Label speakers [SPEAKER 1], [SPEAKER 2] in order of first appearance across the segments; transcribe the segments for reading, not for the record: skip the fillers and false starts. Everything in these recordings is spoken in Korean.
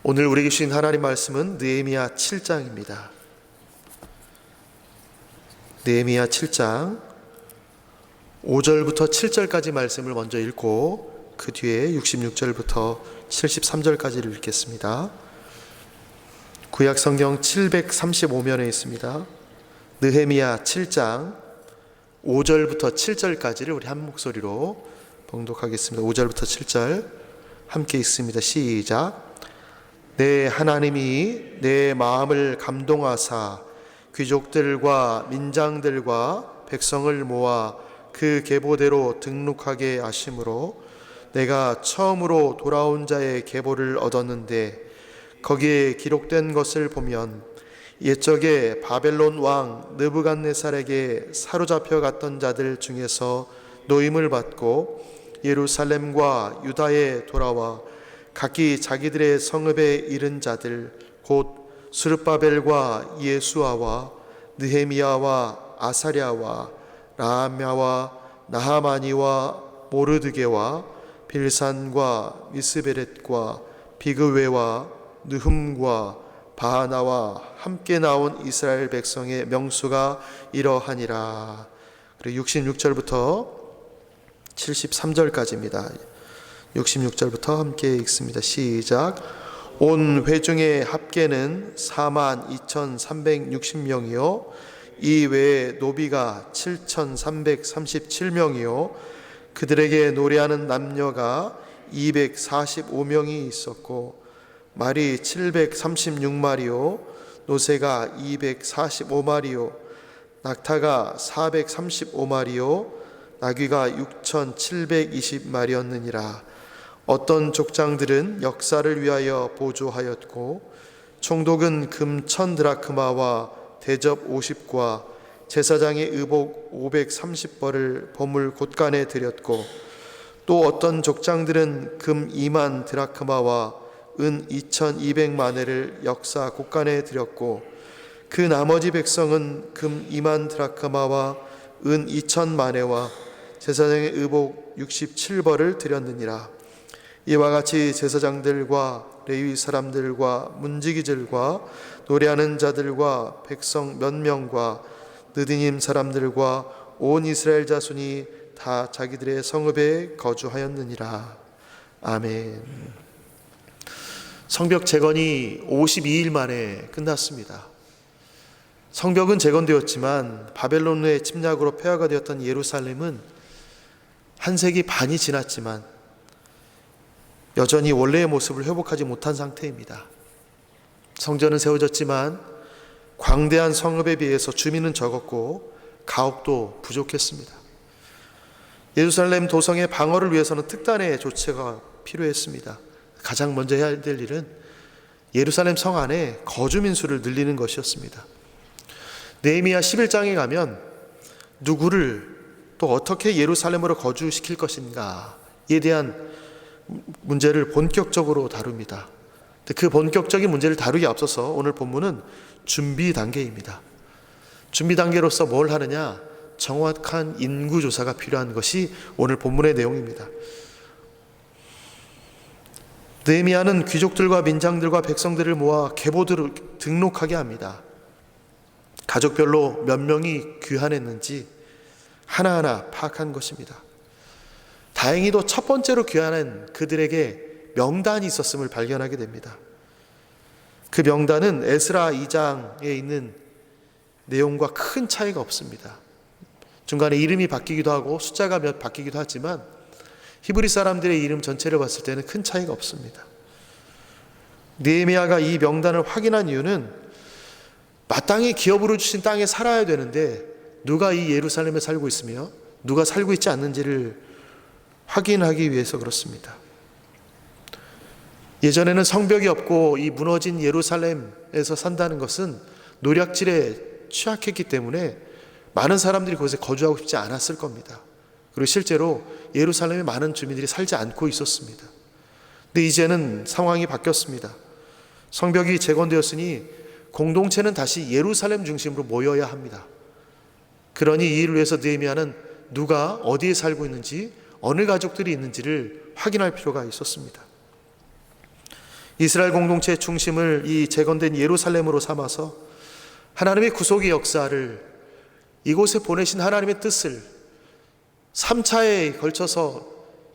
[SPEAKER 1] 오늘 우리에게 주신 하나님 말씀은 느헤미야 7장입니다. 느헤미야 7장 5절부터 7절까지 말씀을 먼저 읽고 그 뒤에 66절부터 73절까지를 읽겠습니다. 구약 성경 735면에 있습니다. 느헤미야 7장 5절부터 7절까지를 우리 한 목소리로 봉독하겠습니다. 5절부터 7절 함께 읽습니다. 시작. 내 하나님이 내 마음을 감동하사 귀족들과 민장들과 백성을 모아 그 계보대로 등록하게 하심으로 내가 처음으로 돌아온 자의 계보를 얻었는데 거기에 기록된 것을 보면 옛적에 바벨론 왕 느부갓네살에게 사로잡혀 갔던 자들 중에서 노임을 받고 예루살렘과 유다에 돌아와 각기 자기들의 성읍에 이른 자들 곧 스룹바벨과 예수아와 느헤미야와 아사랴와 라함야와 나하마니와 모르드게와 빌산과 미스베렛과 비그웨와 느흠과 바하나와 함께 나온 이스라엘 백성의 명수가 이러하니라. 그리고 66절부터 73절까지입니다. 66절부터 함께 읽습니다. 시작. 온 회중의 합계는 42,360명이요 이 외에 노비가 7,337명이요 그들에게 노래하는 남녀가 245명이 있었고 말이 736마리요 노새가 245마리요 낙타가 435마리요 나귀가 6,720마리였느니라. 어떤 족장들은 역사를 위하여 보조하였고 총독은 금 1,000드라크마와 대접 50과 제사장의 의복 530벌을 보물 곳간에 드렸고 또 어떤 족장들은 금 2만 드라크마와 은 2,200마네를 역사 곳간에 드렸고 그 나머지 백성은 금 2만 드라크마와 은 2,000마네와 제사장의 의복 67벌을 드렸느니라. 이와 같이 제사장들과 레위 사람들과 문지기들과 노래하는 자들과 백성 몇 명과 느디님 사람들과 온 이스라엘 자손이 다 자기들의 성읍에 거주하였느니라. 아멘. 성벽 재건이 52일 만에 끝났습니다. 성벽은 재건되었지만 바벨론의 침략으로 폐허가 되었던 예루살렘은 한 세기 반이 지났지만 여전히 원래의 모습을 회복하지 못한 상태입니다. 성전은 세워졌지만 광대한 성읍에 비해서 주민은 적었고 가옥도 부족했습니다. 예루살렘 도성의 방어를 위해서는 특단의 조치가 필요했습니다. 가장 먼저 해야 될 일은 예루살렘 성 안에 거주민 수를 늘리는 것이었습니다. 느헤미야 11장에 가면 누구를 또 어떻게 예루살렘으로 거주시킬 것인가에 대한 문제를 본격적으로 다룹니다. 그 본격적인 문제를 다루기 앞서서 오늘 본문은 준비 단계입니다. 준비 단계로서 뭘 하느냐? 정확한 인구 조사가 필요한 것이 오늘 본문의 내용입니다. 느헤미야는 귀족들과 민장들과 백성들을 모아 계보들을 등록하게 합니다. 가족별로 몇 명이 귀환했는지 하나하나 파악한 것입니다. 다행히도 첫 번째로 귀환한 그들에게 명단이 있었음을 발견하게 됩니다. 그 명단은 에스라 2장에 있는 내용과 큰 차이가 없습니다. 중간에 이름이 바뀌기도 하고 숫자가 몇 바뀌기도 하지만 히브리 사람들의 이름 전체를 봤을 때는 큰 차이가 없습니다. 느헤미야가 이 명단을 확인한 이유는 마땅히 기업으로 주신 땅에 살아야 되는데 누가 이 예루살렘에 살고 있으며 누가 살고 있지 않는지를 확인하기 위해서 그렇습니다. 예전에는 성벽이 없고 이 무너진 예루살렘에서 산다는 것은 노략질에 취약했기 때문에 많은 사람들이 그곳에 거주하고 싶지 않았을 겁니다. 그리고 실제로 예루살렘에 많은 주민들이 살지 않고 있었습니다. 근데 이제는 상황이 바뀌었습니다. 성벽이 재건되었으니 공동체는 다시 예루살렘 중심으로 모여야 합니다. 그러니 이 일을 위해서 느헤미야는 누가 어디에 살고 있는지 어느 가족들이 있는지를 확인할 필요가 있었습니다. 이스라엘 공동체의 중심을 이 재건된 예루살렘으로 삼아서 하나님의 구속의 역사를, 이곳에 보내신 하나님의 뜻을 3차에 걸쳐서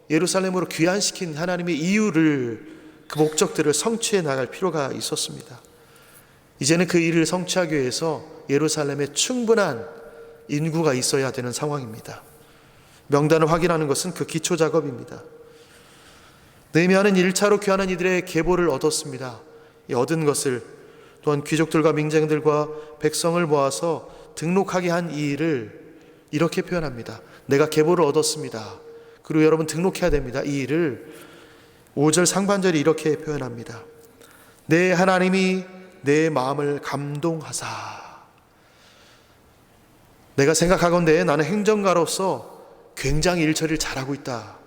[SPEAKER 1] 예루살렘으로 귀환시킨 하나님의 이유를, 그 목적들을 성취해 나갈 필요가 있었습니다. 이제는 그 일을 성취하기 위해서 예루살렘에 충분한 인구가 있어야 되는 상황입니다. 명단을 확인하는 것은 그 기초 작업입니다. 느헤미야는 1차로 귀환한 이들의 계보를 얻었습니다. 이 얻은 것을 또한 귀족들과 민쟁들과 백성을 모아서 등록하게 한 이 일을 이렇게 표현합니다. 내가 계보를 얻었습니다. 그리고 여러분 등록해야 됩니다. 이 일을 5절 상반절이 이렇게 표현합니다. 내 하나님이 내 마음을 감동하사. 내가 생각하건대 나는 행정가로서 굉장히 일처리를 잘하고 있다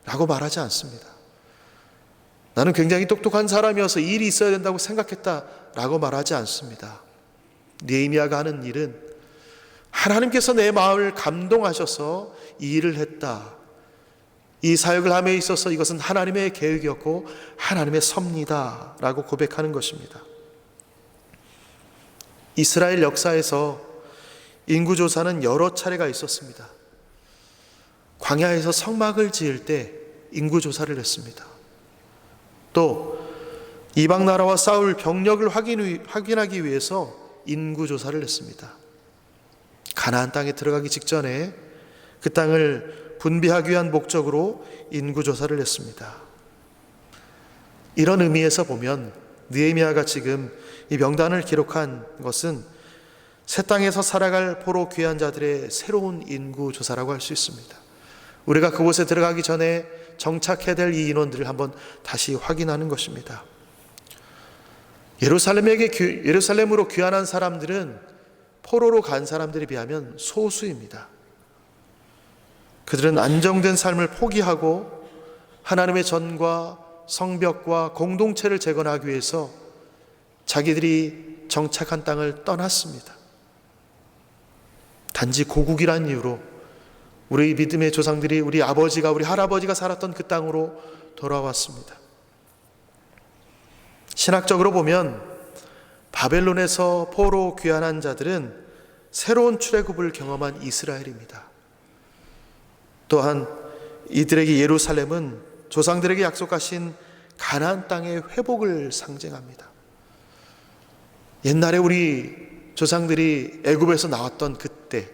[SPEAKER 1] 라고 말하지 않습니다. 나는 굉장히 똑똑한 사람이어서 일이 있어야 된다고 생각했다 라고 말하지 않습니다. 느헤미야가 하는 일은 하나님께서 내 마음을 감동하셔서 이 일을 했다. 이 사역을 함에 있어서 이것은 하나님의 계획이었고 하나님의 섭니다 라고 고백하는 것입니다. 이스라엘 역사에서 인구조사는 여러 차례가 있었습니다. 광야에서 성막을 지을 때 인구조사를 했습니다. 또 이방 나라와 싸울 병력을 확인하기 위해서 인구조사를 했습니다. 가나안 땅에 들어가기 직전에 그 땅을 분비하기 위한 목적으로 인구조사를 했습니다. 이런 의미에서 보면 느헤미야가 지금 이 명단을 기록한 것은 새 땅에서 살아갈 포로 귀한 자들의 새로운 인구조사라고 할 수 있습니다. 우리가 그곳에 들어가기 전에 정착해야 될 이 인원들을 한번 다시 확인하는 것입니다. 예루살렘으로 귀환한 사람들은 포로로 간 사람들에 비하면 소수입니다. 그들은 안정된 삶을 포기하고 하나님의 전과 성벽과 공동체를 재건하기 위해서 자기들이 정착한 땅을 떠났습니다. 단지 고국이란 이유로 우리 믿음의 조상들이, 우리 아버지가, 우리 할아버지가 살았던 그 땅으로 돌아왔습니다. 신학적으로 보면 바벨론에서 포로 귀환한 자들은 새로운 출애굽을 경험한 이스라엘입니다. 또한 이들에게 예루살렘은 조상들에게 약속하신 가나안 땅의 회복을 상징합니다. 옛날에 우리 조상들이 애굽에서 나왔던 그때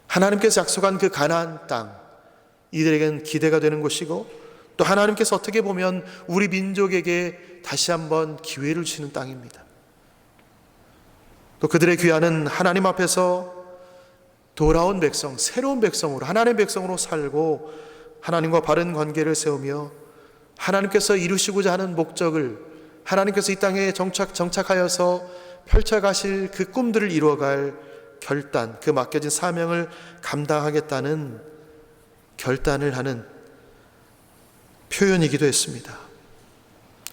[SPEAKER 1] 하나님께서 약속한 그 가나안 땅, 이들에게는 기대가 되는 곳이고 또 하나님께서 어떻게 보면 우리 민족에게 다시 한번 기회를 주시는 땅입니다. 또 그들의 귀환은 하나님 앞에서 돌아온 백성, 새로운 백성으로, 하나님의 백성으로 살고 하나님과 바른 관계를 세우며 하나님께서 이루시고자 하는 목적을, 하나님께서 이 땅에 정착하여서 펼쳐가실 그 꿈들을 이루어갈 결단, 그 맡겨진 사명을 감당하겠다는 결단을 하는 표현이기도 했습니다.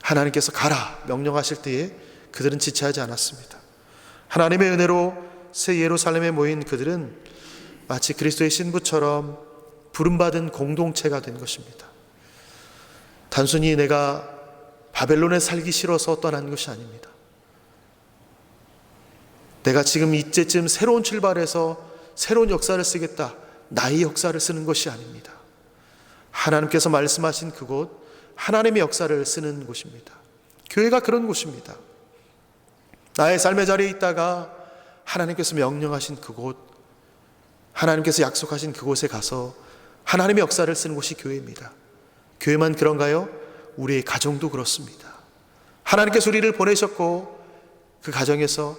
[SPEAKER 1] 하나님께서 가라 명령하실 때에 그들은 지체하지 않았습니다. 하나님의 은혜로 새 예루살렘에 모인 그들은 마치 그리스도의 신부처럼 부름받은 공동체가 된 것입니다. 단순히 내가 바벨론에 살기 싫어서 떠난 것이 아닙니다. 내가 지금 이때쯤 새로운 출발해서 새로운 역사를 쓰겠다, 나의 역사를 쓰는 것이 아닙니다. 하나님께서 말씀하신 그곳, 하나님의 역사를 쓰는 곳입니다. 교회가 그런 곳입니다. 나의 삶의 자리에 있다가 하나님께서 명령하신 그곳, 하나님께서 약속하신 그곳에 가서 하나님의 역사를 쓰는 곳이 교회입니다. 교회만 그런가요? 우리의 가정도 그렇습니다. 하나님께서 우리를 보내셨고 그 가정에서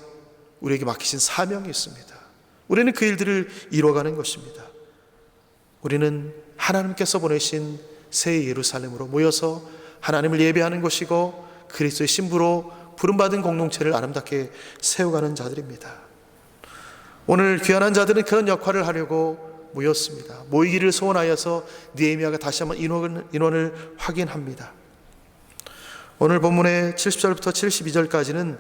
[SPEAKER 1] 우리에게 맡기신 사명이 있습니다. 우리는 그 일들을 이루어가는 것입니다. 우리는 하나님께서 보내신 새 예루살렘으로 모여서 하나님을 예배하는 것이고 그리스도의 신부로 부름받은 공동체를 아름답게 세워가는 자들입니다. 오늘 귀환한 자들은 그런 역할을 하려고 모였습니다. 모이기를 소원하여서 느헤미야가 다시 한번 인원을 확인합니다. 오늘 본문의 70절부터 72절까지는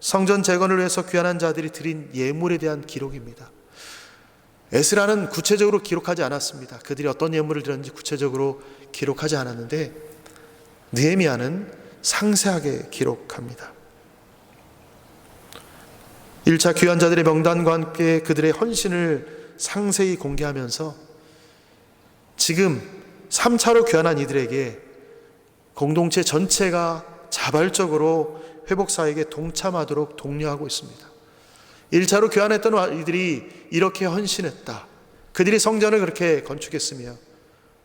[SPEAKER 1] 성전 재건을 위해서 귀환한 자들이 드린 예물에 대한 기록입니다. 에스라는 구체적으로 기록하지 않았습니다. 그들이 어떤 예물을 드렸는지 구체적으로 기록하지 않았는데 느헤미야는 상세하게 기록합니다. 1차 귀환자들의 명단과 함께 그들의 헌신을 상세히 공개하면서 지금 3차로 귀환한 이들에게 공동체 전체가 자발적으로 회복사역에 동참하도록 독려하고 있습니다. 1차로 귀환했던 이들이 이렇게 헌신했다. 그들이 성전을 그렇게 건축했으며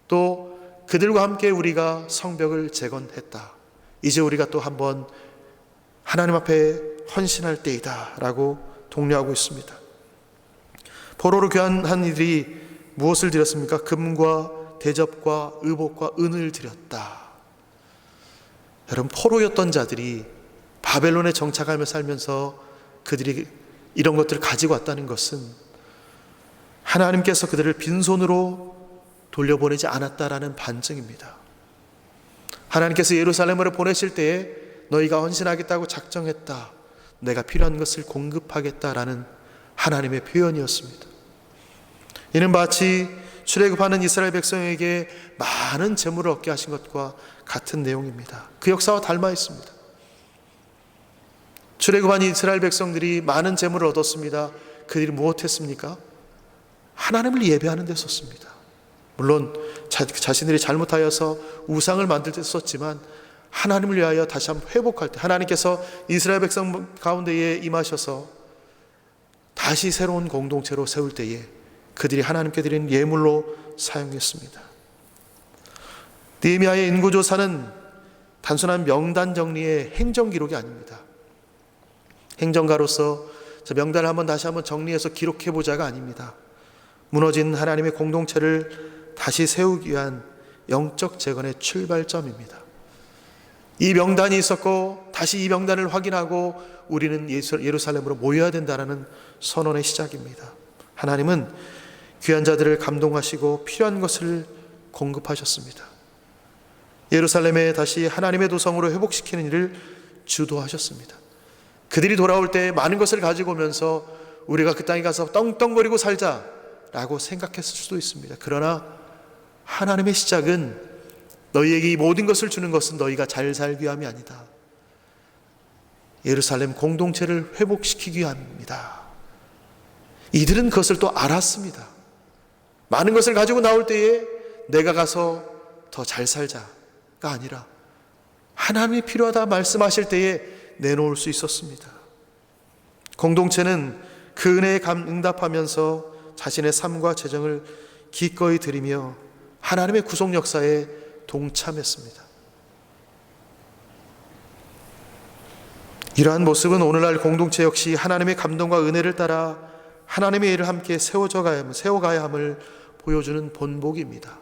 [SPEAKER 1] 또 그들과 함께 우리가 성벽을 재건했다. 이제 우리가 또 한번 하나님 앞에 헌신할 때이다 라고 독려하고 있습니다. 포로로 귀환한 이들이 무엇을 드렸습니까? 금과 대접과 의복과 은을 드렸다. 여러분, 포로였던 자들이 바벨론에 정착하며 살면서 그들이 이런 것들을 가지고 왔다는 것은 하나님께서 그들을 빈손으로 돌려보내지 않았다라는 반증입니다. 하나님께서 예루살렘으로 보내실 때에 너희가 헌신하겠다고 작정했다. 내가 필요한 것을 공급하겠다라는 하나님의 표현이었습니다. 이는 마치 출애굽하는 이스라엘 백성에게 많은 재물을 얻게 하신 것과 같은 내용입니다. 그 역사와 닮아 있습니다. 출애굽한 이스라엘 백성들이 많은 재물을 얻었습니다. 그들이 무엇했습니까? 하나님을 예배하는 데 썼습니다. 물론 자신들이 잘못하여서 우상을 만들 때 썼지만 하나님을 위하여 다시 한번 회복할 때 하나님께서 이스라엘 백성 가운데에 임하셔서 다시 새로운 공동체로 세울 때에 그들이 하나님께 드린 예물로 사용했습니다. 느헤미야의 인구조사는 단순한 명단 정리의 행정기록이 아닙니다. 행정가로서 저 명단을 다시 한번 정리해서 기록해보자가 아닙니다. 무너진 하나님의 공동체를 다시 세우기 위한 영적 재건의 출발점입니다. 이 명단이 있었고 다시 이 명단을 확인하고 우리는 예루살렘으로 모여야 된다는 선언의 시작입니다. 하나님은 귀한 자들을 감동하시고 필요한 것을 공급하셨습니다. 예루살렘에 다시 하나님의 도성으로 회복시키는 일을 주도하셨습니다. 그들이 돌아올 때 많은 것을 가지고 오면서 우리가 그 땅에 가서 떵떵거리고 살자라고 생각했을 수도 있습니다. 그러나 하나님의 시작은 너희에게 이 모든 것을 주는 것은 너희가 잘 살기 위함이 아니다. 예루살렘 공동체를 회복시키기 위함입니다. 이들은 그것을 또 알았습니다. 많은 것을 가지고 나올 때에 내가 가서 더 잘 살자가 아니라 하나님이 필요하다 말씀하실 때에 내놓을 수 있었습니다. 공동체는 그 은혜에 응답하면서 자신의 삶과 재정을 기꺼이 드리며 하나님의 구속 역사에 동참했습니다. 이러한 모습은 오늘날 공동체 역시 하나님의 감동과 은혜를 따라 하나님의 일을 함께 세워가야 함을 보여주는 본보기입니다.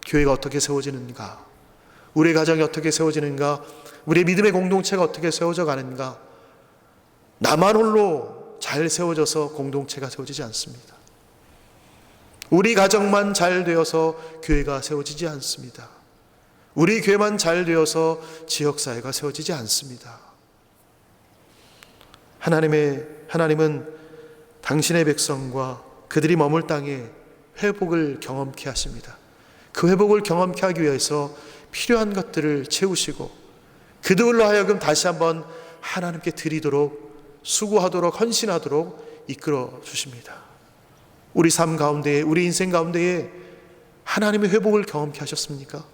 [SPEAKER 1] 교회가 어떻게 세워지는가? 우리의 가정이 어떻게 세워지는가? 우리의 믿음의 공동체가 어떻게 세워져 가는가? 나만 홀로 잘 세워져서 공동체가 세워지지 않습니다. 우리 가정만 잘 되어서 교회가 세워지지 않습니다. 우리 교회만 잘 되어서 지역사회가 세워지지 않습니다. 하나님은 당신의 백성과 그들이 머물 땅에 회복을 경험케 하십니다. 그 회복을 경험케 하기 위해서 필요한 것들을 채우시고 그들로 하여금 다시 한번 하나님께 드리도록 수고하도록 헌신하도록 이끌어 주십니다. 우리 삶 가운데에 우리 인생 가운데에 하나님의 회복을 경험케 하셨습니까?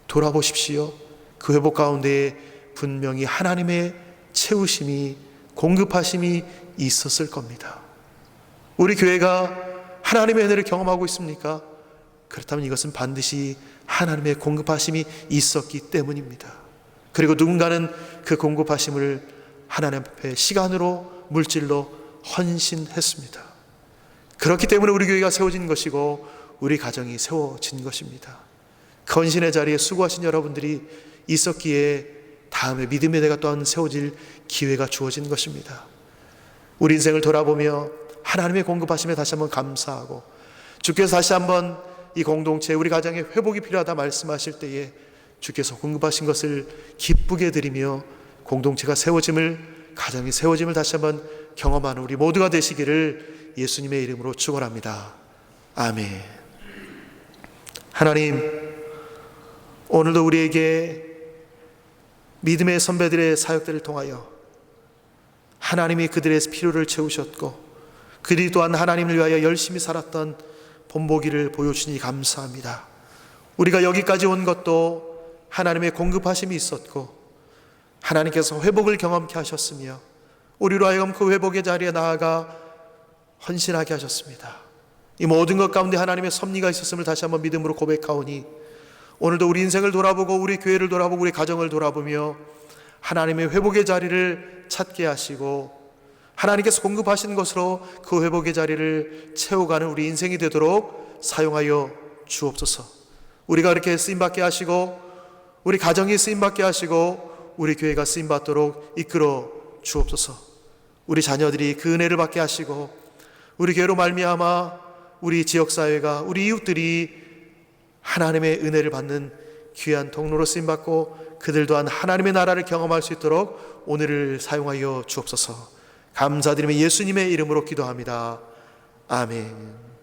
[SPEAKER 1] 돌아보십시오. 그 회복 가운데에 분명히 하나님의 채우심이 공급하심이 있었을 겁니다. 우리 교회가 하나님의 은혜를 경험하고 있습니까? 그렇다면 이것은 반드시 하나님의 공급하심이 있었기 때문입니다. 그리고 누군가는 그 공급하심을 하나님 앞에 시간으로 물질로 헌신했습니다. 그렇기 때문에 우리 교회가 세워진 것이고 우리 가정이 세워진 것입니다. 그 헌신의 자리에 수고하신 여러분들이 있었기에 다음에 믿음의 대가 또한 세워질 기회가 주어진 것입니다. 우리 인생을 돌아보며 하나님의 공급하심에 다시 한번 감사하고 주께서 다시 한번 이 공동체 우리 가정에 회복이 필요하다 말씀하실 때에 주께서 공급하신 것을 기쁘게 드리며 공동체가 세워짐을 가정이 세워짐을 다시 한번 경험하는 우리 모두가 되시기를 예수님의 이름으로 축원합니다. 아멘. 하나님, 오늘도 우리에게 믿음의 선배들의 사역들을 통하여 하나님이 그들의 필요를 채우셨고 그들이 또한 하나님을 위하여 열심히 살았던 본보기를 보여주시니 감사합니다. 우리가 여기까지 온 것도 하나님의 공급하심이 있었고 하나님께서 회복을 경험케 하셨으며 우리로 하여금 그 회복의 자리에 나아가 헌신하게 하셨습니다. 이 모든 것 가운데 하나님의 섭리가 있었음을 다시 한번 믿음으로 고백하오니 오늘도 우리 인생을 돌아보고 우리 교회를 돌아보고 우리 가정을 돌아보며 하나님의 회복의 자리를 찾게 하시고 하나님께서 공급하신 것으로 그 회복의 자리를 채워가는 우리 인생이 되도록 사용하여 주옵소서. 우리가 그렇게 쓰임받게 하시고 우리 가정이 쓰임받게 하시고 우리 교회가 쓰임받도록 이끌어 주옵소서. 우리 자녀들이 그 은혜를 받게 하시고 우리 교회로 말미암아 우리 지역사회가 우리 이웃들이 하나님의 은혜를 받는 귀한 통로로 쓰임받고 그들 또한 하나님의 나라를 경험할 수 있도록 오늘을 사용하여 주옵소서. 감사드리며 예수님의 이름으로 기도합니다. 아멘.